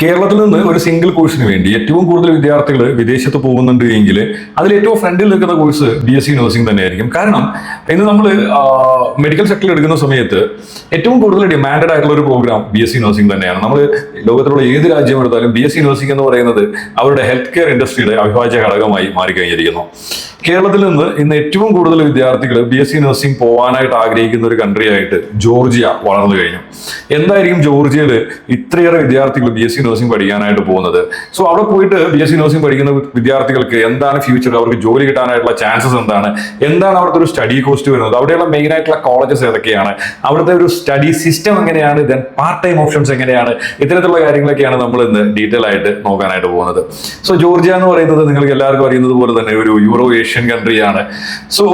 കേരളത്തിൽ നിന്ന് ഒരു സിംഗിൾ കോഴ്സിന് വേണ്ടി ഏറ്റവും കൂടുതൽ വിദ്യാർത്ഥികൾ വിദേശത്ത് പോകുന്നുണ്ട് എങ്കിൽ അതിൽ ഏറ്റവും ഫ്രണ്ടിൽ നിൽക്കുന്ന കോഴ്സ് BSc നഴ്സിംഗ് തന്നെയായിരിക്കും. കാരണം ഇന്ന് നമ്മൾ മെഡിക്കൽ സെക്ടറിൽ എടുക്കുന്ന സമയത്ത് ഏറ്റവും കൂടുതൽ ഡിമാൻഡഡ് ആയിട്ടുള്ള ഒരു പ്രോഗ്രാം BSc നഴ്സിംഗ് തന്നെയാണ്. നമ്മൾ ലോകത്തിലുള്ള ഏത് രാജ്യം എടുത്താലും BSc നഴ്സിംഗ് എന്ന് പറയുന്നത് അവരുടെ ഹെൽത്ത് കെയർ ഇൻഡസ്ട്രിയുടെ അവിഭാജ്യ ഘടകമായി മാറിക്കഴിഞ്ഞിരിക്കുന്നു. കേരളത്തിൽ നിന്ന് ഇന്ന് ഏറ്റവും കൂടുതൽ വിദ്യാർത്ഥികൾ BSc നഴ്സിംഗ് പോകാനായിട്ട് ആഗ്രഹിക്കുന്ന ഒരു കൺട്രി ആയിട്ട് ജോർജിയ വളർന്നു കഴിഞ്ഞു. എന്തായിരിക്കും ജോർജിയയിൽ ഇത്രയേറെ വിദ്യാർത്ഥികൾ BSc നഴ്സിംഗ് പഠിക്കാനായിട്ട് പോകുന്നത്? സോ അവിടെ പോയിട്ട് BSc നഴ്സിംഗ് പഠിക്കുന്ന വിദ്യാർത്ഥികൾക്ക് എന്താണ് ഫ്യൂച്ചർ, അവർക്ക് ജോലി കിട്ടാനായിട്ടുള്ള ചാൻസസ് എന്താണ് അവിടുത്തെ ഒരു സ്റ്റഡി കോസ്റ്റ് വരുന്നത്, അവിടെയുള്ള മെയിൻ ആയിട്ടുള്ള കോളേജസ് ഏതൊക്കെയാണ്, അവിടുത്തെ ഒരു സ്റ്റഡി സിസ്റ്റം എങ്ങനെയാണ്, ദെൻ പാർട്ട് ടൈം ഓപ്ഷൻസ് എങ്ങനെയാണ്, ഇത്തരത്തിലുള്ള കാര്യങ്ങളൊക്കെയാണ് നമ്മൾ ഇന്ന് ഡീറ്റെയിൽ ആയിട്ട് നോക്കാനായിട്ട് പോകുന്നത്. സോ ജോർജിയ എന്ന് പറയുന്നത് നിങ്ങൾക്ക് എല്ലാവർക്കും അറിയുന്നത് പോലെ തന്നെ ഒരു യൂറോ ഏഷ്യൻ കൺട്രിയാണ്. സോ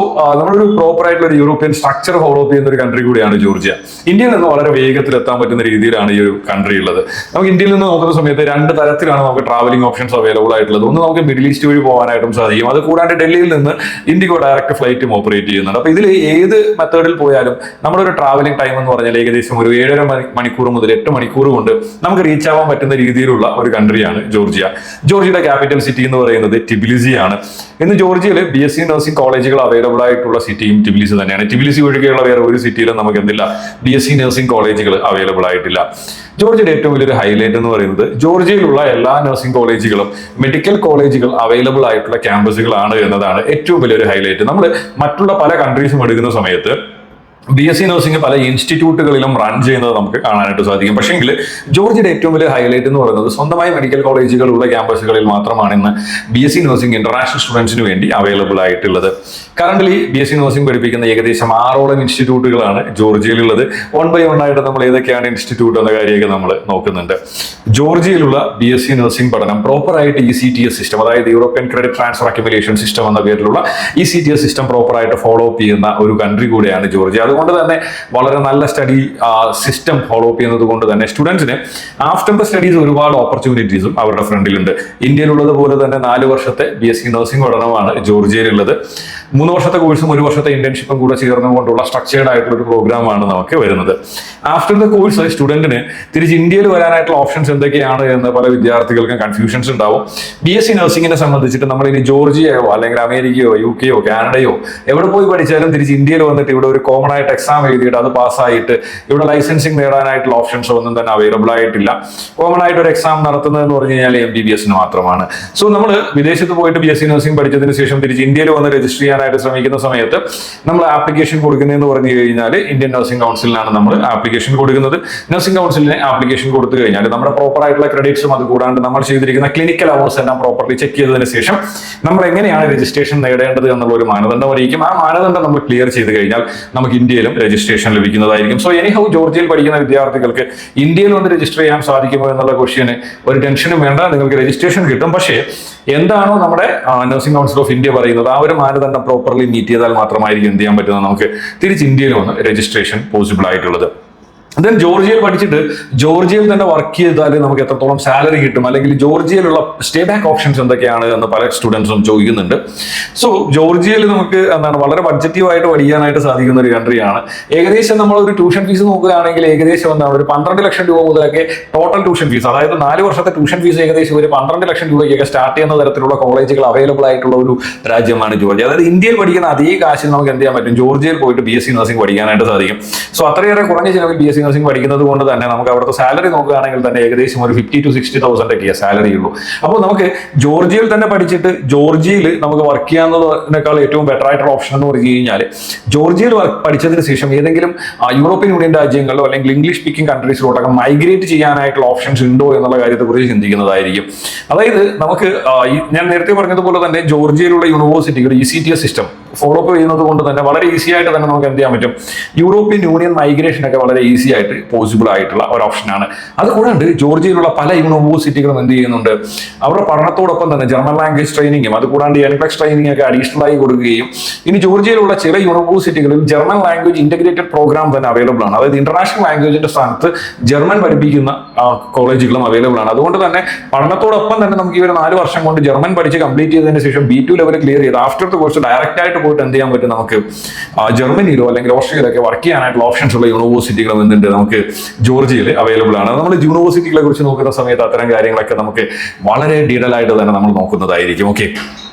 നമ്മളൊരു പ്രോപ്പർ ആയിട്ടുള്ള ഒരു യൂറോപ്യൻ സ്ട്രക്ചർ ഫോളോ ചെയ്യുന്ന ഒരു കൺട്രി കൂടിയാണ് ജോർജിയ. ഇന്ത്യയിൽ നിന്ന് വളരെ വേഗത്തിൽ എത്താൻ പറ്റുന്ന രീതിയിലാണ് ഈ ഒരു കൺട്രി ഉള്ളത്. നമുക്ക് ഇന്ത്യയിൽ നിന്ന് നോക്കുന്ന സമയത്ത് രണ്ട് തരത്തിലാണ് നമുക്ക് ട്രാവലിംഗ് ഓപ്ഷൻസ് അവൈലബിൾ ആയിട്ടുള്ളത്. ഒന്ന് നമുക്ക് മിഡിൽ ഈസ്റ്റ് വഴി പോകാനായിട്ടും സാധിക്കും. അത് കൂടാണ്ട് ഡൽഹിയിൽ നിന്ന് ഇൻഡിഗോ ഡയറക്റ്റ് ഫ്ലൈറ്റും ഓപ്പറേറ്റ് ചെയ്യുന്നുണ്ട്. അപ്പൊ ഇതിൽ ഏത് മെത്തേഡിൽ പോയാലും നമ്മുടെ ഒരു ട്രാവലിംഗ് ടൈം എന്ന് പറഞ്ഞാൽ ഏകദേശം ഒരു 7.5 മണിക്കൂർ മുതൽ 8 മണിക്കൂർ കൊണ്ട് നമുക്ക് റീച്ച് ആവാൻ പറ്റുന്ന രീതിയിലുള്ള ഒരു കൺട്രിയാണ് ജോർജിയ. ജോർജിയയുടെ ക്യാപിറ്റൽ സിറ്റി എന്ന് പറയുന്നത് ടിബിലിസി ആണ്. ഇന്ന് ജോർജിയയിൽ BSc നഴ്സിംഗ് കോളേജുകൾ അവൈലബിൾ ആയിട്ടുള്ള സിറ്റിയും ടിബിലിസി തന്നെയാണ്. ടിബിലിസി ഒഴികെയുള്ള വേറെ ഒരു സിറ്റിയിലും നമുക്ക് എന്തില്ല BSc നഴ്സിംഗ് കോളേജുകൾ അവൈലബിൾ ആയിട്ടില്ല. ജോർജിയയുടെ ഏറ്റവും വലിയൊരു ഹൈലൈറ്റ് എന്ന് പറയുന്നത് ജോർജിയയിലുള്ള എല്ലാ നഴ്സിംഗ് കോളേജുകളും മെഡിക്കൽ കോളേജുകൾ അവൈലബിൾ ആയിട്ടുള്ള ക്യാമ്പസുകളാണ് എന്നതാണ് ഏറ്റവും വലിയൊരു ഹൈലൈറ്റ്. നമ്മൾ മറ്റുള്ള പല കൺട്രീസും എടുക്കുന്ന സമയത്ത് BSc നഴ്സിംഗ് പല ഇൻസ്റ്റിറ്റ്യൂട്ടുകളിലും റൺ ചെയ്യുന്നത് നമുക്ക് കാണാനായിട്ട് സാധിക്കും. പക്ഷേങ്കിൽ ജോർജിയയുടെ ഏറ്റവും വലിയ ഹൈലൈറ്റ് എന്ന് പറയുന്നത് സ്വന്തമായി മെഡിക്കൽ കോളേജുകളുള്ള ക്യാമ്പസുകളിൽ മാത്രമാണ് ഇന്ന് BSc നഴ്സിംഗ് ഇന്റർനാഷണൽ സ്റ്റുഡൻസിന് വേണ്ടി അവൈലബിൾ ആയിട്ടുള്ളത്. കറന്റ്ലി BSc നഴ്സിംഗ് പഠിപ്പിക്കുന്ന ഏകദേശം 6ഓളം ഇൻസ്റ്റിറ്റ്യൂട്ടുകളാണ് ജോർജിയയിലുള്ളത്. 1 by 1 ആയിട്ട് നമ്മൾ ഏതൊക്കെയാണ് ഇൻസ്റ്റിറ്റ്യൂട്ട് എന്ന കാര്യമൊക്കെ നമ്മൾ നോക്കുന്നുണ്ട്. ജോർജിയയിലുള്ള BSc നഴ്സിംഗ് പഠനം പ്രോപ്പർ ആയിട്ട് ECTS സിസ്റ്റം, അതായത് European credit transfer accumulation system എന്ന പേരിലുള്ള ECTS സിസ്റ്റം പ്രോപ്പർ ആയിട്ട് ഫോളോ അപ്പ് ചെയ്യുന്ന ഒരു കൺട്രി കൂടെയാണ് ജോർജിയ. അതുകൊണ്ട് തന്നെ വളരെ നല്ല സ്റ്റഡി സിസ്റ്റം ഫോളോ അപ്പ് ചെയ്യുന്നത് കൊണ്ട് തന്നെ സ്റ്റുഡൻസിന് ആഫ്റ്റർ ദ സ്റ്റഡീസ് ഒരുപാട് ഓപ്പർച്യൂണിറ്റീസും അവരുടെ ഫ്രണ്ടിലുണ്ട്. ഇന്ത്യയിലുള്ളത് പോലെ തന്നെ 4 വർഷത്തെ BSc നഴ്സിംഗ് പഠനമാണ് ജോർജിയയിലുള്ളത്. 3 വർഷത്തെ കോഴ്സും 1 വർഷത്തെ ഇന്റേൺഷിപ്പും കൂടെ ചേർന്നുകൊണ്ടുള്ള സ്ട്രക്ചേർഡ് ആയിട്ടുള്ള ഒരു പ്രോഗ്രാമാണ് നമുക്ക് വരുന്നത്. ആഫ്റ്റർ ദ കോഴ്സ് സ്റ്റുഡന്റിന് തിരിച്ച് ഇന്ത്യയിൽ വരാനായിട്ടുള്ള ഓപ്ഷൻസ് എന്തൊക്കെയാണ് എന്ന് പല വിദ്യാർത്ഥികൾക്കും കൺഫ്യൂഷൻസ് ഉണ്ടാവും. BSc നഴ്സിംഗിനെ സംബന്ധിച്ചിട്ട് നമ്മൾ ഇനി ജോർജിയയോ അല്ലെങ്കിൽ അമേരിക്കയോ UK കാനഡയോ എവിടെ പോയി പഠിച്ചാലും തിരിച്ച് ഇന്ത്യയിൽ വന്നിട്ട് ഇവിടെ ഒരു കോമൺ ആയിട്ട് എക്സാം എഴുതിയിട്ട് അത് പാസ്സായിട്ട് ഇവിടെ ലൈസൻസിങ് നേടാനായിട്ടുള്ള ഓപ്ഷൻസ് ഒന്നും തന്നെ അവൈലബിൾ ആയിട്ടില്ല. കോമൺ ആയിട്ട് ഒരു എക്സാം നടത്തുന്നതെന്ന് പറഞ്ഞു കഴിഞ്ഞാൽ MBBS മാത്രമാണ്. സോ നമ്മൾ വിദേശത്ത് പോയിട്ട് BSc നഴ്സിംഗ് പഠിച്ചതിന് ശേഷം തിരിച്ച് ഇന്ത്യയിൽ വന്ന് രജിസ്റ്റർ ചെയ്യാനായിട്ട് ശ്രമിക്കുന്ന സമയത്ത് നമ്മൾ ആപ്ലിക്കേഷൻ കൊടുക്കുന്നതെന്ന് പറഞ്ഞു കഴിഞ്ഞാൽ ഇന്ത്യൻ നഴ്സിംഗ് കൗൺസിലിനാണ് നമ്മൾ ആപ്ലിക്കേഷൻ കൊടുക്കുന്നത്. നഴ്സിംഗ് കൗൺസിലിന് ആപ്ലിക്കേഷൻ കൊടുത്തു കഴിഞ്ഞാൽ നമ്മുടെ പ്രോപ്പർ ആയിട്ടുള്ള ക്രെഡിറ്റ്സും അത് കൂടാണ്ട് നമ്മൾ ചെയ്തിരിക്കുന്ന ക്ലിനിക്കൽ അവേഴ്സ് എല്ലാം പ്രോപ്പർലി ചെക്ക് ചെയ്തതിന് ശേഷം നമ്മൾ എങ്ങനെയാണ് രജിസ്ട്രേഷൻ നേടേണ്ടത് എന്നുള്ള ഒരു മാനദണ്ഡം ആയിരിക്കും. ആ മാനദണ്ഡം നമ്മൾ ക്ലിയർ ചെയ്ത് കഴിഞ്ഞാൽ നമുക്ക് ഇന്ത്യയിലും രജിസ്ട്രേഷൻ ലഭിക്കുന്നതായിരിക്കും. സോ എനിഹൗ ജോർജിയയിൽ പഠിക്കുന്ന വിദ്യാർത്ഥികൾക്ക് ഇന്ത്യയിൽ വന്ന് രജിസ്റ്റർ ചെയ്യാൻ സാധിക്കുമോ എന്നുള്ള ക്വസ്റ്റ്യന് ഒരു ടെൻഷനും വേണ്ട, നിങ്ങൾക്ക് രജിസ്ട്രേഷൻ കിട്ടും. പക്ഷേ എന്താണോ നമ്മുടെ നഴ്സിംഗ് കൗൺസിൽ ഓഫ് ഇന്ത്യ പറയുന്നത് ആ ഒരു മാനദണ്ഡം പ്രോപ്പർലി മീറ്റ് ചെയ്താൽ മാത്രമായിരിക്കും എന്ത് ചെയ്യാൻ പറ്റുന്നത്, നമുക്ക് തിരിച്ച് ഇന്ത്യയിൽ വന്ന് രജിസ്ട്രേഷൻ പോസിബിൾ ആയിട്ടുള്ളത്. ദെൻ ജോർജിയയിൽ പഠിച്ചിട്ട് ജോർജിയയിൽ തന്നെ വർക്ക് ചെയ്താൽ നമുക്ക് എത്രത്തോളം സാലറി കിട്ടും, അല്ലെങ്കിൽ ജോർജിയയിലുള്ള സ്റ്റേ ബാക്ക് ഓപ്ഷൻസ് എന്തൊക്കെയാണ് എന്ന് പല സ്റ്റുഡൻസും ചോദിക്കുന്നുണ്ട്. സോ ജോർജിയയിൽ നമുക്ക് വളരെ ബഡ്ജറ്റീവായിട്ട് പഠിക്കാനായിട്ട് സാധിക്കുന്ന ഒരു കൺട്രിയാണ്. ഏകദേശം നമ്മൾ ഒരു ട്യൂഷൻ ഫീസ് നോക്കുകയാണെങ്കിൽ ഏകദേശം ഒരു 12 ലക്ഷം രൂപ മുതലൊക്കെ ടോട്ടൽ ട്യൂഷൻ ഫീസ്, അതായത് 4 വർഷത്തെ ട്യൂഷൻ ഫീസ് ഏകദേശം ഒരു 12 ലക്ഷം രൂപയ്ക്കൊക്കെ സ്റ്റാർട്ട് ചെയ്യുന്ന തരത്തിലുള്ള കോളേജുകൾ അവൈലബിൾ ആയിട്ടുള്ള ഒരു രാജ്യമാണ് ജോർജിയ. അതായത് ഇന്ത്യയിൽ പഠിക്കുന്ന അതേ കാശിൽ നമുക്ക് എന്ത് ചെയ്യാൻ പറ്റും, ജോർജിയയിൽ പോയിട്ട് BSc നഴ്സിംഗ് പഠിക്കാനായിട്ട് സാധിക്കും. സോ അത്രയേറെ കുറഞ്ഞ ചിലവിൽ BSc നഴ്സിംഗ് പഠിക്കുന്നത് കൊണ്ട് തന്നെ നമുക്ക് അവിടുത്തെ സാലറി നോക്കുകയാണെങ്കിൽ തന്നെ ഏകദേശം ഒരു 50,000 to 60,000 ഒക്കെ സാലറി ഉള്ളൂ. അപ്പോൾ നമുക്ക് ജോർജിയയിൽ തന്നെ പഠിച്ചിട്ട് ജോർജിയയിൽ നമുക്ക് വർക്ക് ചെയ്യാവുന്നതിനേക്കാൾ ഏറ്റവും ബെറ്റർ ആയിട്ടുള്ള ഓപ്ഷൻ എന്ന് പറഞ്ഞു കഴിഞ്ഞാൽ ജോർജിയയിൽ പഠിച്ചതിന് ശേഷം ഏതെങ്കിലും യൂറോപ്യൻ യൂണിയൻ രാജ്യങ്ങളിലോ അല്ലെങ്കിൽ ഇംഗ്ലീഷ് സ്പീക്കിംഗ് കൺട്രീസിലോട്ടൊക്കെ മൈഗ്രേറ്റ് ചെയ്യാനായിട്ടുള്ള ഓപ്ഷൻസ് ഉണ്ടോ എന്നുള്ള കാര്യത്തെക്കുറിച്ച് ചിന്തിക്കുന്നതായിരിക്കും. അതായത് നമുക്ക് ഞാൻ നേരത്തെ പറഞ്ഞതുപോലെ തന്നെ ജോർജിയയിലുള്ള യൂണിവേഴ്സിറ്റികൾ ECTS സിസ്റ്റം ഫോളോ അപ്പ് ചെയ്യുന്നത് കൊണ്ട് തന്നെ വളരെ ഈസി ആയിട്ട് തന്നെ നമുക്ക് എന്ത് ചെയ്യാൻ പറ്റും, യൂറോപ്യൻ യൂണിയൻ മൈഗ്രേഷൻ ഒക്കെ വളരെ ഈസി ആയിട്ട് പോസിബിൾ ആയിട്ടുള്ള ഒരു ഓപ്ഷനാണ്. അതുകൂടാണ്ട് ജോർജിയയിലുള്ള പല യൂണിവേഴ്സിറ്റികളും എന്ത് ചെയ്യുന്നുണ്ട്, അവരുടെ പഠനത്തോടൊപ്പം തന്നെ ജർമ്മൻ ലാംഗ്വേജ് ട്രെയിനിങ്ങും അതുകൂടാണ്ട് NCLEX ട്രെയിനിങ് ഒക്കെ അഡീഷണൽ ആയി കൊടുക്കുകയും ഇനി ജോർജിയയിലുള്ള ചില യൂണിവേഴ്സിറ്റികളിൽ ജർമ്മൻ ലാംഗ്വേജ് ഇന്റഗ്രേറ്റഡ് പ്രോഗ്രാം തന്നെ അവൈലബിൾ ആണ്. അതായത് ഇന്റർനാഷണൽ ലാംഗ്വേജിന്റെ സ്ഥാനത്ത് ജർമ്മൻ പഠിപ്പിക്കുന്ന കോളേജുകളും അവൈലബിൾ ആണ്. അതുകൊണ്ട് തന്നെ പഠനത്തോടൊപ്പം തന്നെ നമുക്ക് ഈ ഒരു 4 വർഷം കൊണ്ട് ജർമ്മൻ പഠിച്ച് കംപ്ലീറ്റ് ചെയ്തതിന് ശേഷം B2 ലെവൽ ക്ലിയർ ചെയ്ത് ആഫ്റ്റർ ദ കോഴ്സ് ഡയറക്റ്റ് ആയിട്ട് പോയിട്ട് എന്ത് ചെയ്യാൻ പറ്റും, നമുക്ക് ജർമ്മനിയിലോ അല്ലെങ്കിൽ ഓസ്ട്രേലിയയിലൊക്കെ വർക്ക് ചെയ്യാനായിട്ടുള്ള ഓപ്ഷൻസ് ഉള്ള യൂണിവേഴ്സിറ്റികളും എന്തുണ്ട് എന്തുണ്ട് നമുക്ക് ജോർജിയയിൽ അവൈലബിൾ ആണ്. നമ്മൾ യൂണിവേഴ്സിറ്റികളെ കുറിച്ച് നോക്കുന്ന സമയത്ത് അത്തരം കാര്യങ്ങളൊക്കെ നമുക്ക് വളരെ ഡീറ്റെയിൽ ആയിട്ട് തന്നെ നമ്മൾ നോക്കുന്നതായിരിക്കും. ഓക്കെ,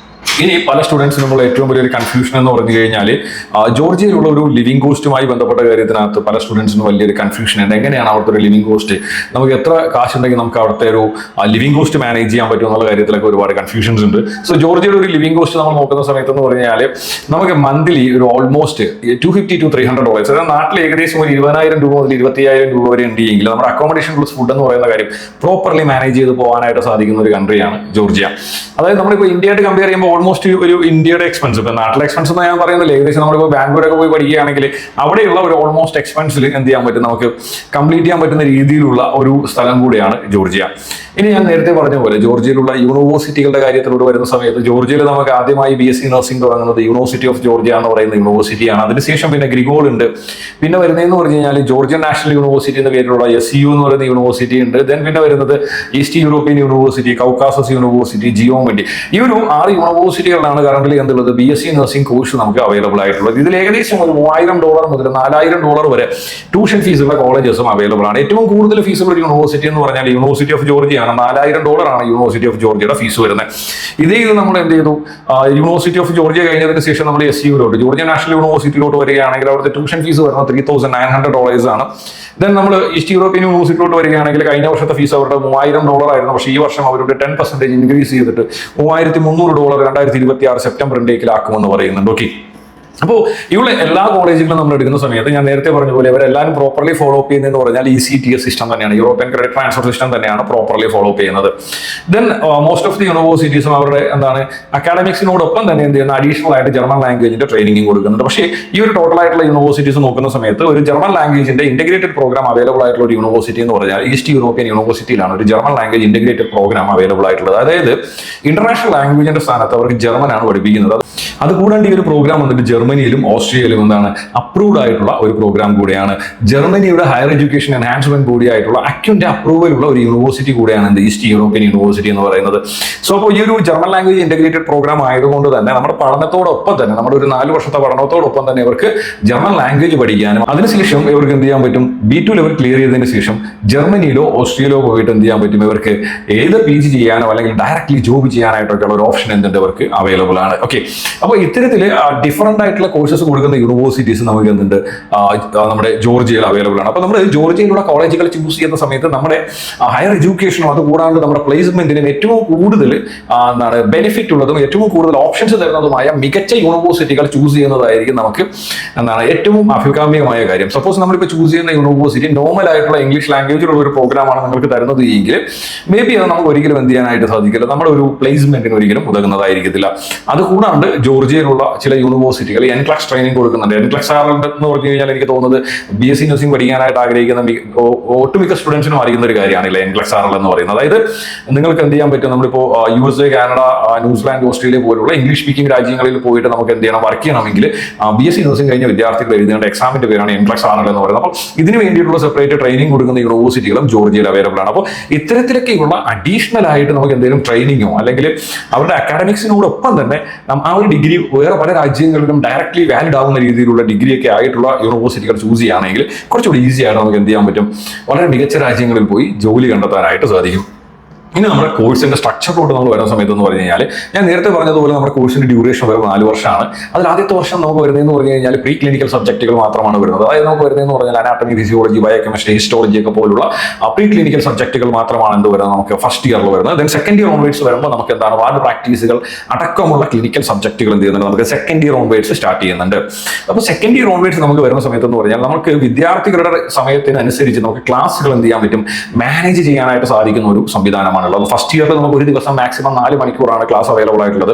ഇനി പല സ്റ്റുഡൻസിനുള്ള ഏറ്റവും വലിയൊരു കൺഫ്യൂഷൻ എന്ന് പറഞ്ഞു കഴിഞ്ഞാൽ ജോർജിയയിലുള്ള ഒരു ലിവിംഗ് കോസ്റ്റുമായി ബന്ധപ്പെട്ട കാര്യത്തിനകത്ത് പല സ്റ്റുഡൻസിനും വലിയൊരു കൺഫ്യൂഷൻ ഉണ്ട്. എങ്ങനെയാണ് അവിടുത്തെ ഒരു ലിവിംഗ് കോസ്റ്റ്, നമുക്ക് എത്ര കാശുണ്ടെങ്കിൽ നമുക്ക് അവിടുത്തെ ഒരു ലിവിംഗ് കോസ്റ്റ് മാനേജ് ചെയ്യാൻ പറ്റും എന്നുള്ള കാര്യത്തിലൊക്കെ ഒരുപാട് കൺഫ്യൂഷൻസ് ഉണ്ട്. സോ ജോർജിയയുടെ ഒരു ലിവിംഗ് കോസ്റ്റ് നമ്മൾ നോക്കുന്ന സമയത്ത് എന്ന് പറഞ്ഞാൽ നമുക്ക് മന്ത്ലി ഒരു ഓൾമോസ്റ്റ് $250 to $300, അതായത് നാട്ടിൽ ഏകദേശം ഒരു 20,000 രൂപ മുതൽ 25,000 രൂപ വരെ ഉണ്ടെങ്കിൽ നമ്മുടെ അക്കോമഡേഷൻ പ്ലസ് ഫുഡ് എന്ന് പറയുന്ന കാര്യം പ്രോപ്പർലി മാനേജ് ചെയ്ത് പോകാനായിട്ട് സാധിക്കുന്ന ഒരു കൺട്രിയാണ് ജോർജിയ. അതായത് നമ്മളിപ്പോൾ ഇന്ത്യയായിട്ട് കമ്പയർ ചെയ്യുമ്പോൾ ഓൾമോസ്റ്റ് ഒരു ഇന്ത്യയുടെ എക്സ്പെൻസ്, ഇപ്പൊ നാട്ടിലെ എക്സ്പെൻസ് എന്ന് ഞാൻ പറയുന്നില്ല, ഏകദേശം നമ്മളിപ്പോൾ ബാംഗ്ലൂരൊക്കെ പോയി പഠിക്കുകയാണെങ്കിൽ അവിടെയുള്ള ഒരു ഓൾമോസ്റ്റ് എക്സ്പെൻസിൽ എന്ത് ചെയ്യാൻ പറ്റും, നമുക്ക് കംപ്ലീറ്റ് ചെയ്യാൻ പറ്റുന്ന രീതിയിലുള്ള ഒരു സ്ഥലം കൂടിയാണ് ജോർജിയ. ഇനി ഞാൻ നേരത്തെ പറഞ്ഞ പോലെ ജോർജിയയിലുള്ള യൂണിവേഴ്സിറ്റികളുടെ കാര്യത്തിലൂടെ വരുന്ന സമയത്ത് ജോർജിയയിൽ നമുക്ക് ആദ്യമായി BSc നഴ്സിംഗ് തുടങ്ങുന്നത് യൂണിവേഴ്സിറ്റി ഓഫ് ജോർജിയ എന്ന് പറയുന്ന യൂണിവേഴ്സിറ്റിയാണ്. അതിനുശേഷം പിന്നെ ഗ്രിഗോൾ ഉണ്ട്. പിന്നെ വരുന്നതെന്ന് പറഞ്ഞു കഴിഞ്ഞാൽ ജോർജിയൻ നാഷണൽ യൂണിവേഴ്സിറ്റി എന്ന പേരിലുള്ള SU എന്ന് പറയുന്ന യൂണിവേഴ്സിറ്റി ഉണ്ട്. ദെൻ പിന്നെ വരുന്നത് ഈസ്റ്റ് യൂറോപ്യൻ യൂണിവേഴ്സിറ്റി, കൗക്കാസസ് യൂണിവേഴ്സിറ്റി, ജിയോമെന്റി. ഈ ഒരു 6 യൂണിവേഴ്സിറ്റികളാണ് കറന്റ് എന്തുള്ളത് BSc നഴ്സിംഗ് കോഴ്സ് നമുക്ക് അവൈലബിൾ ആയിട്ടുള്ളത്. ഇതിൽ ഏകദേശം ഒരു $3,000 മുതൽ $4,000 വരെ ട്യൂഷൻ ഫീസുള്ള കോളേജസും അവൈലബിൾ ആണ്. ഏറ്റവും കൂടുതൽ ഫീസുള്ള യൂണിവേഴ്സിറ്റി എന്ന് പറഞ്ഞാൽ യൂണിവേഴ്സിറ്റി ഓഫ് ജോർജിയ ആണ്. $4,000 ആണ് യൂണിവേഴ്സിറ്റി ഓഫ് ജോർജിയയുടെ ഫീസ് വരുന്നത്. ഇത് നമ്മൾ എന്ത് ചെയ്തു, യൂണിവേഴ്സിറ്റി ഓഫ് ജോർജിയ കഴിഞ്ഞതിന് ശേഷം നമ്മൾ SUലോട്ട് ജോർജിയ നാഷണൽ യൂണിവേഴ്സിറ്റിയിലോട്ട് വരികയാണെങ്കിൽ അവിടുത്തെ ട്യൂഷൻ ഫീസ് വരുന്നത് $3,900 ആണ്. ദെൻ നമ്മൾ ഈസ്റ്റ് യൂറോപ്യൻ യൂണിവേഴ്സിറ്റിയിലോട്ട് വരികയാണെങ്കിൽ കഴിഞ്ഞ വർഷത്തെ ഫീസ് അവരുടെ $3,000 ആയിരുന്നു. പക്ഷേ ഈ വർഷം അവരുടെ 10% ഇൻക്രീസ് ചെയ്തിട്ട് $3,300 2026 സെപ്റ്റംബർ ഇൻടേക്കിലാക്കുമെന്ന് പറയുന്നുണ്ട്. ഓക്കെ, അപ്പോൾ ഇവിടെ എല്ലാ കോളേജുകളും നമ്മൾ എടുക്കുന്ന സമയത്ത് ഞാൻ നേരത്തെ പറഞ്ഞ പോലെ ഇവരെല്ലാവരും പ്രോപ്പർലി ഫോളോ അപ്പ് ചെയ്യുന്നതെന്ന് പറഞ്ഞാൽ ECTS സിസ്റ്റം തന്നെയാണ്, യൂറോപ്യൻ ക്രെഡിറ്റ് ട്രാൻസ്ഫർ സിസ്റ്റം തന്നെയാണ് പ്രോപ്പർലി ഫോളോ അപ്പ് ചെയ്യുന്നത്. ദെൻ മോസ്റ്റ് ഓഫ് ദി യൂണിവേഴ്സിറ്റീസും അവരുടെ അക്കാഡമിക്സിനോടൊപ്പം തന്നെ എന്ത് ചെയ്യുന്ന അഡീഷണൽ ആയിട്ട് ജർമ്മൻ ലാംഗ്വേജിന്റെ ട്രെയിനിങ് കൊടുക്കുന്നുണ്ട്. പക്ഷേ ഈ ഒരു ടോട്ടൽ ആയിട്ടുള്ള യൂണിവേഴ്സിറ്റീസ് നോക്കുന്ന സമയത്ത് ഒരു ജർമ്മൻ ലാംഗ്വേജിന്റെ ഇന്റഗ്രേറ്റഡ് പ്രോഗ്രാം അവൈലബിൾ ആയിട്ടുള്ള ഒരു യൂണിവേഴ്സിറ്റി എന്ന് പറഞ്ഞാൽ ഈസ്റ്റ് യൂറോപ്യൻ യൂണിവേഴ്സിറ്റിയിലാണ് ഒരു German language integrated programme available ആയിട്ടുള്ളത്. അതായത് ഇന്റർനാഷണൽ ലാംഗ്വേജിന്റെ സ്ഥാനത്ത് അവർക്ക് ജർമ്മനാണ് പഠിപ്പിക്കുന്നത്. അതുകൂടാണ്ട് ഈ ഒരു പ്രോഗ്രാം വന്നിട്ട് ജർമ്മനിയിലും ഓസ്ട്രിയയിലും അപ്രൂവ്ഡ് ആയിട്ടുള്ള ഒരു പ്രോഗ്രാം കൂടിയാണ്. ജർമ്മനിയുടെ ഹയർ എഡ്യൂക്കേഷൻ എൻഹാൻസ്മെന്റ് കൂടിയായിട്ടുള്ള അക്യുന്റെ അപ്രൂവലുള്ള ഒരു യൂണിവേഴ്സിറ്റി കൂടിയാണ് ഈസ്റ്റ് യൂറോപ്യൻ യൂണിവേഴ്സിറ്റി എന്ന് പറയുന്നത്. സോ അപ്പോൾ ഈ ഒരു ജർമ്മൻ ലാംഗ്വേജ് ഇന്റഗ്രേറ്റഡ് പ്രോഗ്രാം ആയതുകൊണ്ട് തന്നെ നമ്മുടെ പഠനത്തോടൊപ്പം തന്നെ നമ്മുടെ ഒരു 4 വർഷത്തെ പഠനത്തോടൊപ്പം തന്നെ ഇവർക്ക് ജർമ്മൻ ലാംഗ്വേജ് പഠിക്കാനും അതിനുശേഷം ഇവർക്ക് എന്ത് ചെയ്യാൻ പറ്റും, B2 ലെവൽ ക്ലിയർ ചെയ്തതിന് ശേഷം ജർമ്മനിയിലോ ഓസ്ട്രിയയിലോ പോയിട്ട് എന്ത് ചെയ്യാൻ പറ്റും, ഇവർക്ക് ഏത് PG ചെയ്യാനോ അല്ലെങ്കിൽ ഡയറക്ട്ലി ജോബ് ചെയ്യാനായിട്ടൊക്കെയുള്ള ഒരു ഓപ്ഷൻ എന്തുണ്ട് ഇവർക്ക് അവൈലബിൾ ആണ്. ഓക്കെ, അപ്പോൾ ഇത്തരത്തില് ഡിഫറെന്റ് ആയിട്ടുള്ള കോഴ്സസ് കൊടുക്കുന്ന യൂണിവേഴ്സിറ്റീസ് നമുക്ക് എന്തുണ്ട് നമ്മുടെ ജോർജിയയിൽ അവൈലബിൾ ആണ്. അപ്പോൾ നമ്മൾ ജോർജിയയിലുള്ള കോളേജുകൾ ചൂസ് ചെയ്യുന്ന സമയത്ത് നമ്മുടെ ഹയർ എഡ്യൂക്കേഷനും അതുകൂടാണ്ട് നമ്മുടെ പ്ലേസ്മെന്റിനും ഏറ്റവും കൂടുതൽ ബെനിഫിറ്റ് ഉള്ളതും ഏറ്റവും കൂടുതൽ ഓപ്ഷൻസ് തരുന്നതുമായ മികച്ച യൂണിവേഴ്സിറ്റികൾ ചൂസ് ചെയ്യുന്നതായിരിക്കും നമുക്ക് ഏറ്റവും അഭികാമ്യമായ കാര്യം. സപ്പോസ് നമ്മളിപ്പോൾ ചൂസ് ചെയ്യുന്ന യൂണിവേഴ്സിറ്റി നോർമൽ ആയിട്ടുള്ള ഇംഗ്ലീഷ് ലാംഗ്വേജിലുള്ള ഒരു പ്രോഗ്രാമാണ് നിങ്ങൾക്ക് തരുന്നത് എങ്കിൽ മേ ബി അത് നമുക്ക് ഒരിക്കലും എന്ത് ചെയ്യാനായിട്ട് സാധിക്കില്ല, നമ്മുടെ ഒരു പ്ലേസ്മെന്റിന് ഒരിക്കലും ഉതകുന്നതായിരിക്കത്തില്ല. അതുകൂടാണ്ട് ജോർജിയയിലുള്ള ചില യൂണിവേഴ്സിറ്റികൾ NCLEX ട്രെയിനിങ് കൊടുക്കുന്നുണ്ട്. NCLEX എന്ന് പറഞ്ഞു കഴിഞ്ഞാൽ എനിക്ക് തോന്നുന്നത് BSc നഴ്സിംഗ് പഠിക്കാനായിട്ട് ആഗ്രഹിക്കുന്ന ഒട്ടുമിക്ക സ്റ്റുഡൻസിനും അറിയുന്ന ഒരു കാര്യമാണ് NCLEX എന്ന് പറയുന്നത്. അതായത് നിങ്ങൾക്ക് എന്ത് ചെയ്യാൻ പറ്റും, നമ്മളിപ്പോൾ USA, കാനഡ, ന്യൂസിലാൻഡ്, ഓസ്ട്രേലിയ പോലുള്ള ഇംഗ്ലീഷ് സ്പീക്കിംഗ് രാജ്യങ്ങളിൽ പോയിട്ട് നമുക്ക് എന്ത് ചെയ്യണം, വർക്ക് ചെയ്യണമെങ്കിൽ BSc നഴ്സിംഗ് കഴിഞ്ഞ വിദ്യാർത്ഥികൾ എഴുതേണ്ട എക്സാമിന്റെ പേരാണ് NCLEX എന്ന് പറയുന്നത്. അപ്പോൾ ഇതിന് വേണ്ടിയിട്ടുള്ള സെപ്പറേറ്റ് ട്രെയിനിങ് കൊടുക്കുന്ന യൂണിവേഴ്സിറ്റികളും ജോർജിയയിൽ അവൈലബിൾ ആണ്. അപ്പോൾ ഇത്തരത്തിലൊക്കെയുള്ള അഡീഷണൽ ആയിട്ട് നമുക്ക് എന്തെങ്കിലും ട്രെയിനിങ്ങോ അല്ലെങ്കിൽ അവരുടെ അക്കാഡമിക്സിനോടൊപ്പം തന്നെ ആ ഒരു ഡിഗ്രി വേറെ പല രാജ്യങ്ങളിലും ഡയറക്ട്ലി വാലിഡ് ആവുന്ന രീതിയിലുള്ള ഡിഗ്രി ഒക്കെ ആയിട്ടുള്ള യൂണിവേഴ്സിറ്റികൾ ചൂസ് ചെയ്യുകയാണെങ്കിൽ കുറച്ചുകൂടി ഈസി ആയിട്ട് നമുക്ക് എന്ത് ചെയ്യാൻ പറ്റും, വളരെ മികച്ച രാജ്യങ്ങളിൽ പോയി ജോലി കണ്ടെത്താനായിട്ട് സാധിക്കും. ഇനി നമ്മുടെ കോഴ്സിന്റെ സ്ട്രക്ചറിലോട്ട് നമ്മൾ വരുന്ന സമയത്ത് എന്ന് പറഞ്ഞു കഴിഞ്ഞാൽ ഞാൻ നേരത്തെ പറഞ്ഞതുപോലെ നമ്മുടെ കോഴ്സിന്റെ ഡ്യൂറേഷൻ വരുന്നത് 4 വർഷമാണ്. അതിൽ ആദ്യത്തെ വർഷം നമുക്ക് വരുന്നതെന്ന് പറഞ്ഞു കഴിഞ്ഞാൽ പ്രീ ക്ലിനിക്കൽ സബ്ജക്റ്റുകൾ മാത്രമാണ് വരുന്നത്. അതായത് നമുക്ക് വരുന്നതെന്ന് പറഞ്ഞാൽ അനാട്ടമി, ഫിസിയോളജി, ബയോകെമിസ്ട്രി, ഹിസ്റ്റോളജി ഒക്കെ പോലുള്ള പ്രീ ക്ലിനിക്കൽ സബ്ജക്റ്റുകൾ മാത്രമാണ് എന്ത് വരുന്നത് നമുക്ക് ഫസ്റ്റ് ഇയറിൽ വരുന്നത്. ദെൻ സെക്കൻഡ് ഇയർ ഓൺവേർഡ്സ് വരുമ്പോൾ നമുക്ക് എന്താണ് വാർഡ് പ്രാക്ടീസുകൾ അടക്കമുള്ള ക്ലിനിക്കൽ സബ്ജക്റ്റുകൾ എന്ത് ചെയ്യുന്നുണ്ട്, നമുക്ക് സെക്കൻഡ് ഇയർ ഓൺവേർഡ്സ് സ്റ്റാർട്ട് ചെയ്യുന്നുണ്ട്. അപ്പോൾ സെക്കൻഡ് ഇയർ ഓൺവേർഡ്സ് നമുക്ക് വരുന്ന സമയത്ത് എന്ന് പറഞ്ഞാൽ നമുക്ക് വിദ്യാർത്ഥികളുടെ സമയത്തിനനുസരിച്ച് നമുക്ക് ക്ലാസ്സുകൾ എന്ത് ചെയ്യാൻ പറ്റും, മാനേജ് ചെയ്യാനായിട്ട് സാധിക്കുന്ന ഒരു സംവിധാനമാണുള്ളത്. ഫസ്റ്റ് ഇയറിൽ നമുക്ക് ഒരു ദിവസം മാക്സിമം 4 മണിക്കൂറാണ് ക്ലാസ് അവൈലബിൾ ആയിട്ടുള്ളത്.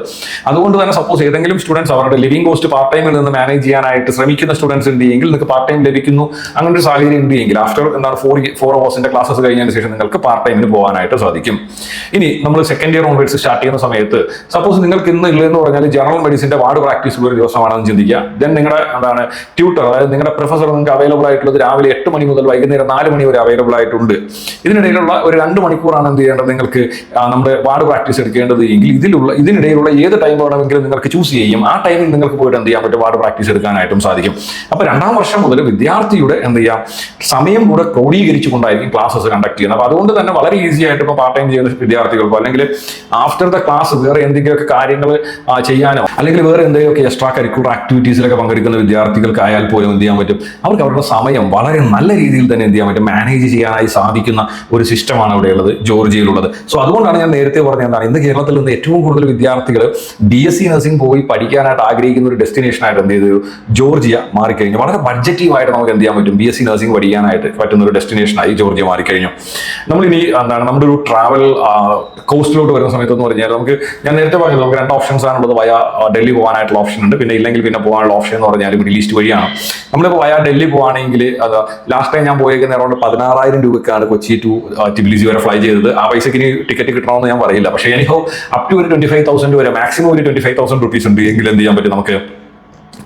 അതുകൊണ്ട് തന്നെ സപ്പോസ് ഏതെങ്കിലും സ്റ്റുഡൻസ് അവരുടെ ലിവിംഗ് കോസ്റ്റ് പാർട്ട് ടൈമിൽ നിന്ന് മാനേജ് ചെയ്യാനായിട്ട് ശ്രമിക്കുന്ന സ്റ്റുഡൻസ് ഉണ്ടെങ്കിൽ നിങ്ങൾക്ക് പാർട്ട് ടൈം ലഭിക്കുന്നു. അങ്ങനെ ഒരു സാഹചര്യം ഉണ്ടെങ്കിൽ ആഫ്റ്റർ 4 അവേഴ്സിന്റെ ക്ലാസ്സസ് കഴിഞ്ഞതിന് ശേഷം നിങ്ങൾക്ക് പാർട്ട് ടൈമിന് പോകാനായിട്ട് സാധിക്കും. ഇനി നമ്മൾ സെക്കൻഡ് ഇയർ ഓൺവേർഡ്സ് സ്റ്റാർട്ട് ചെയ്യുന്ന സമയത്ത് സപ്പോസ് നിങ്ങൾക്ക് ഇന്ന് ഇല്ലെന്ന് പറഞ്ഞാൽ ജനറൽ മെഡിസിന്റെ വാർഡ് പ്രാക്ടീസ് ഒരു ദിവസമാണെന്ന് ചിന്തിക്കുക. ദെൻ നിങ്ങളുടെ ട്യൂട്ടർ, അതായത് നിങ്ങളുടെ പ്രൊഫസർ നിങ്ങൾക്ക് അവൈലബിൾ ആയിട്ടുള്ളത് രാവിലെ 8 മണി മുതൽ വൈകുന്നേരം 4 മണി വരെ അവൈലബിൾ ആയിട്ടുണ്ട്. ഇതിനിടയിലുള്ള ഒരു 2 മണിക്കൂറാണ് എന്ത് ചെയ്യേണ്ടത്, നിങ്ങൾക്ക് നമ്മുടെ വാർഡ് പ്രാക്ടീസ് എടുക്കേണ്ടത് എങ്കിൽ ഇതിനിടയിലുള്ള ഏത് ടൈം വേണമെങ്കിലും നിങ്ങൾക്ക് ചൂസ് ചെയ്യും. ആ ടൈമിൽ നിങ്ങൾക്ക് പോയിട്ട് എന്ത് ചെയ്യാൻ പറ്റും, വാർഡ് പ്രാക്ടീസ് എടുക്കാനായിട്ടും സാധിക്കും. അപ്പോൾ 2ാം വർഷം മുതൽ വിദ്യാർത്ഥിയുടെ എന്ത് ചെയ്യാം, സമയം കൂടെ ക്രോഡീകരിച്ചുകൊണ്ടായിരിക്കും ക്ലാസ്സസ് കണ്ടക്ട് ചെയ്യുന്നത്. അപ്പോൾ അതുകൊണ്ട് തന്നെ വളരെ ഈസി ആയിട്ട് ഇപ്പോൾ പാർട്ട് ടൈം ചെയ്യുന്ന വിദ്യാർത്ഥികൾക്കോ അല്ലെങ്കിൽ ആഫ്റ്റർ ദ ക്ലാസ് വേറെ എന്തെങ്കിലുമൊക്കെ കാര്യങ്ങൾ ചെയ്യാനോ അല്ലെങ്കിൽ വേറെ എന്തെങ്കിലുമൊക്കെ എക്സ്ട്രാ കരിക്കുലർ ആക്ടിവിറ്റീസിലൊക്കെ പങ്കെടുക്കുന്ന വിദ്യാർത്ഥികൾക്കായാൽ പോലും എന്ത് ചെയ്യാൻ പറ്റും, അവർക്ക് അവരുടെ സമയം വളരെ നല്ല രീതിയിൽ തന്നെ എന്ത് ചെയ്യാൻ പറ്റും, മാനേജ് ചെയ്യാനായി സാധിക്കുന്ന ഒരു സിസ്റ്റമാണ് ഇവിടെയുള്ളത്, ജോർജിയയിലുള്ളത്. സോ അതുകൊണ്ടാണ് ഞാൻ നേരത്തെ പറഞ്ഞത് എന്താണ്, ഇന്ന് കേരളത്തിൽ നിന്ന് ഏറ്റവും കൂടുതൽ വിദ്യാർത്ഥികൾ BSc നഴ്സിംഗ് പോയി പഠിക്കാനായിട്ട് ആഗ്രഹിക്കുന്ന ഒരു ഡെസ്റ്റിനേഷൻ ആയിട്ട് എന്ത് ചെയ്തു, ജോർജിയ മാറിക്കഴിഞ്ഞു. വളരെ ബഡ്ജറ്റീവായിട്ട് നമുക്ക് എന്ത് ചെയ്യാൻ പറ്റും, BSc നഴ്സിംഗ് പഠിക്കാനായിട്ട് പറ്റുന്ന ഒരു ഡെസ്റ്റിനേഷനായി ജോർജിയ മാറിക്കഴിഞ്ഞു. നമ്മളിനി എന്താണ് നമ്മുടെ ഒരു ട്രാവൽ കോസ്റ്റിലോട്ട് വരുന്ന സമയത്ത് എന്ന് പറഞ്ഞാൽ ഞാൻ നേരത്തെ പറഞ്ഞത് നമുക്ക് 2 ഓപ്ഷൻസ് ആണുള്ളത്. വയ ഡൽഹി പോകാനായിട്ടുള്ള ഓപ്ഷൻ ഉണ്ട്, പിന്നെ ഇല്ലെങ്കിൽ പിന്നെ പോകാനുള്ള ഓപ്ഷൻ എന്ന് പറഞ്ഞാൽ മിഡിൽ ഈസ്റ്റ് വഴിയാണ്. നമ്മളിപ്പോൾ വയ ഡൽഹി പോവുകയാണെങ്കിൽ അത് ലാസ്റ്റ് ടൈം ഞാൻ പോയേക്കുന്ന അറൗണ്ട് 16,000 രൂപയ്ക്കാണ് കൊച്ചി ടു ടിബിലിസി വരെ ഫ്ലൈ ചെയ്തത്. ആ പൈസക്ക് ഇനി ടിക്കറ്റ് കിട്ടണമെന്ന് ഞാൻ പറയില്ല, പക്ഷേ എനിക്കോ അപ് ടു ഒരു 25,000 വരെ, മാക്സിമം ഒരു 25,000 റുപ്പീസ് ഉണ്ട് എങ്കിൽ എന്ത് ചെയ്യാൻ പറ്റും, നമുക്ക്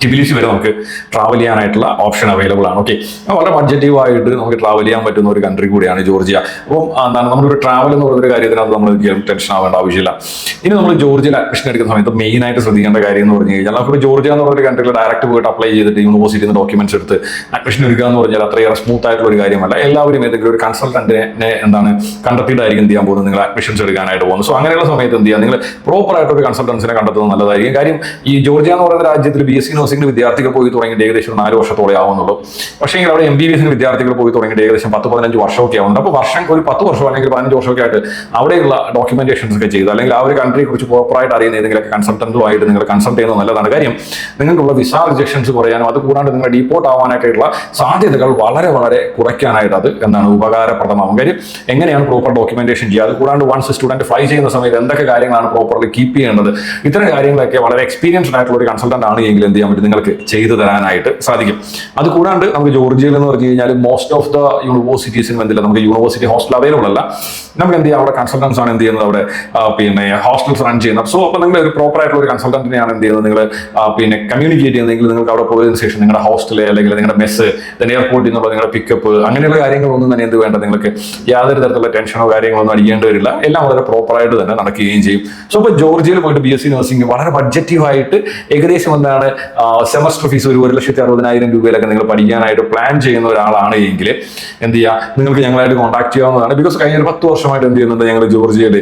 ടിബിലിസി വരെ നമുക്ക് ട്രാവൽ ചെയ്യാനായിട്ടുള്ള ഓപ്ഷൻ അവൈലബിൾ ആണ്. ഓക്കെ, വളരെ ബഡ്ജറ്റീവായിട്ട് നമുക്ക് ട്രാവൽ ചെയ്യാൻ പറ്റുന്ന ഒരു കൺട്രി കൂടിയാണ് ജോർജിയ. അപ്പം എന്താണ് നമ്മളൊരു ട്രാവൽ എന്ന് പറയുന്ന കാര്യത്തിനകത്ത് നമ്മൾ ടെൻഷൻ ആവേണ്ട ആവശ്യമില്ല. ഇനി നമ്മൾ ജോർജിയയിൽ അഡ്മിഷൻ എടുക്കുന്ന സമയത്ത് മെയിൻ ആയിട്ട് ശ്രദ്ധിക്കേണ്ട കാര്യം എന്ന് പറഞ്ഞു കഴിഞ്ഞാൽ, നമുക്ക് ജോർജിയ എന്ന് പറയുന്ന കൺട്രിയിൽ ഡയറക്റ്റ് പോയിട്ട് അപ്ലൈ ചെയ്തിട്ട് യൂണിവേഴ്സിറ്റിയിൽ നിന്ന് ഡോക്യുമെന്റ്സ് എടുത്ത് അഡ്മിഷൻ എടുക്കുക എന്ന് പറഞ്ഞാൽ അത്രയേറെ സ്മൂത്ത് ആയിട്ടുള്ള ഒരു കാര്യമല്ല. എല്ലാവരും ഏതെങ്കിലും ഒരു കൺസൾട്ടന്റിനെ കണ്ടെത്തിയിട്ടായിരിക്കും എന്ത് ചെയ്യാൻ പോകുന്നത്, നിങ്ങൾ അഡ്മിഷൻസ് എടുക്കാനായിട്ട് പോകുന്നത്. സോ അങ്ങനെയുള്ള സമയത്ത് എന്ത് ചെയ്യുക, നിങ്ങൾ പ്രോപ്പർ ആയിട്ട് ഒരു കൺസൾട്ടൻസിനെ കണ്ടെത്തുന്നത് നല്ലതായിരിക്കും. കാര്യം ഈ ജോർജിയ എന്ന് പറയുന്ന രാജ്യത്തിൽ BSc നഴ്സിംഗിന് വിദ്യാർത്ഥികൾ പോയി തുടങ്ങിയിട്ട് ഏകദേശം 4 വർഷത്തോടെ ആവുന്നുള്ളൂ. പക്ഷേ അവിടെ MBBS വിദ്യാർത്ഥികൾ പോയി തുടങ്ങിയിട്ട് ഏകദേശം 10-15 വർഷമൊക്കെ ആവുന്നുണ്ട്. അപ്പോൾ വർഷം ഒരു 10 വർഷം അല്ലെങ്കിൽ 15 വർഷമൊക്കെ ആയിട്ട് അവിടെയുള്ള ഡോക്യുമെന്റേഷൻസ് ഒക്കെ ചെയ്ത് അല്ലെങ്കിൽ ആ ഒരു കൺട്രിയെ കുറിച്ച് പ്രോപ്പറായിട്ട് അറിയുന്ന ഏതെങ്കിലും കൺസൾട്ടന്റുമായിട്ട് നിങ്ങൾ കൺസൾട്ട് ചെയ്യുന്നത് നല്ലതാണ്. കാര്യം നിങ്ങൾക്കുള്ള വിസ റിജക്ഷൻസ് കുറയാനും അത് കൂടാണ്ട് നിങ്ങൾ ഡീപ്പോർട്ട് ആവാനായിട്ടുള്ള സാധ്യതകൾ വളരെ വളരെ കുറയ്ക്കാനായിട്ട് അത് ഉപകാരപ്രദമാകും. കാര്യം എങ്ങനെയാണ് പ്രോപ്പർ ഡോക്യുമെന്റേഷൻ ചെയ്യുക, അത് കൂടാണ്ട് വൺസ് സ്റ്റുഡന്റ് ഫ്ലൈ ചെയ്യുന്ന സമയത്ത് എന്തൊക്കെ കാര്യങ്ങളാണ് പ്രോപ്പർലി കീപ്പ് ചെയ്യേണ്ടത്, ഇത്തരം കാര്യങ്ങളൊക്കെ വളരെ എക്സ്പീരിയൻസ്ഡ് ആയിട്ടുള്ള ഒരു കൺസൾട്ടന്റ് ആണ് എങ്കിൽ എന്ത് ചെയ്യാൻ പറ്റും, നിങ്ങൾക്ക് ചെയ്തു തരാനായിട്ട് സാധിക്കും. അത് കൂടാണ്ട് നമുക്ക് ജോർജിയയിൽ എന്ന് പറഞ്ഞു കഴിഞ്ഞാൽ മോസ്റ്റ് ഓഫ് ദ യൂണിവേഴ്സിറ്റീസിന് എന്തില്ല, നമുക്ക് യൂണിവേഴ്സിറ്റി ഹോസ്റ്റൽ അവൈലബിൾ അല്ല. നമുക്ക് എന്ത് ചെയ്യാം, അവിടെ കൺസൾട്ടൻസ് ആണ് എന്ത് ചെയ്യുന്നത്, അവിടെ പിന്നെ ഹോസ്റ്റൽസ് റൺ ചെയ്യുന്നത്. സോ അപ്പോൾ നിങ്ങൾ ഒരു പ്രോപ്പർ ആയിട്ടുള്ള ഒരു കൺസൾട്ടന്റിനെയാണ് എന്ത് ചെയ്യുന്നത്, നിങ്ങൾ പിന്നെ കമ്മ്യൂണിക്കേറ്റ് ചെയ്യുന്നതെങ്കിൽ നിങ്ങൾക്ക് അവിടെ പോയതിനു ശേഷം നിങ്ങളുടെ ഹോസ്റ്റൽ അല്ലെങ്കിൽ നിങ്ങളുടെ മെസ്സ്, എയർപോർട്ടിൽ നിന്നുള്ള നിങ്ങളുടെ പിക്കപ്പ്, അങ്ങനെയുള്ള കാര്യങ്ങളൊന്നും തന്നെ എന്ത് വേണ്ട, നിങ്ങൾക്ക് യാതൊരു തരത്തിലുള്ള ടെൻഷനോ കാര്യങ്ങളൊന്നും അടിക്കേണ്ടി വരില്ല. എല്ലാം വളരെ പ്രോപ്പറായിട്ട് തന്നെ നടക്കുകയും ചെയ്യും. സോ ഇപ്പോൾ ജോർജിയയിൽ പോയിട്ട് BSc നഴ്സിംഗ് വളരെ ബഡ്ജറ്റീവായിട്ട് ഏകദേശം എന്താണ് സെമസ്റ്റർ ഫീസ് ഒരു 1,60,000 രൂപയിലൊക്കെ നിങ്ങൾ പഠിക്കാനായിട്ട് പ്ലാൻ ചെയ്യുന്ന ഒരാളാണ് എങ്കിൽ എന്ത് ചെയ്യുക, നിങ്ങൾക്ക് ഞങ്ങളായിട്ട് കോൺടാക്ട് ചെയ്യാവുന്നതാണ്. ബിക്കോസ് കഴിഞ്ഞ ഒരു 10 വർഷമായിട്ട് എന്ത് ചെയ്യുന്നുണ്ട്, ഞങ്ങൾ ജോർജിയയിൽ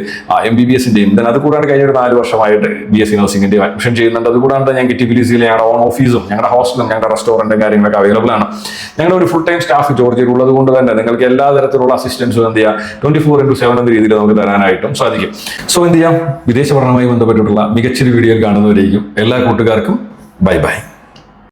MBBSന്റെയും അത് കൂടാണ്ട് കഴിഞ്ഞ ഒരു 4 വർഷമായിട്ട് BSc നഴ്സിംഗിന്റെയും അഡ്മിഷൻ ചെയ്യുന്നുണ്ട്. അത് കൂടാണ്ട് ഞങ്ങൾക്ക് ടിബിലിസിയിൽ ഞങ്ങളുടെ ഓൺ ഓഫീസും ഞങ്ങളുടെ ഹോസ്റ്റലും ഞങ്ങളുടെ റെസ്റ്റോറന്റും കാര്യങ്ങളൊക്കെ അവൈലബിൾ ആണ്. ഞങ്ങളുടെ ഒരു ഫുൾ ടൈം സ്റ്റാഫ് ജോർജിയയിൽ ഉള്ളത് കൊണ്ട് തന്നെ നിങ്ങൾക്ക് എല്ലാ തരത്തിലുള്ള അസിസ്റ്റൻസും എന്ത് ചെയ്യാം 24/7 എന്ന രീതിയിൽ നമുക്ക് തരാനായിട്ടും സാധിക്കും. സോ എന്ത് ചെയ്യാം, വിദേശ പഠനവുമായി ബന്ധപ്പെട്ടിട്ടുള്ള മികച്ചൊരു വീഡിയോ കാണുന്നവരേക്കും എല്ലാ കൂട്ടുകാർക്കും ബൈ ബൈ.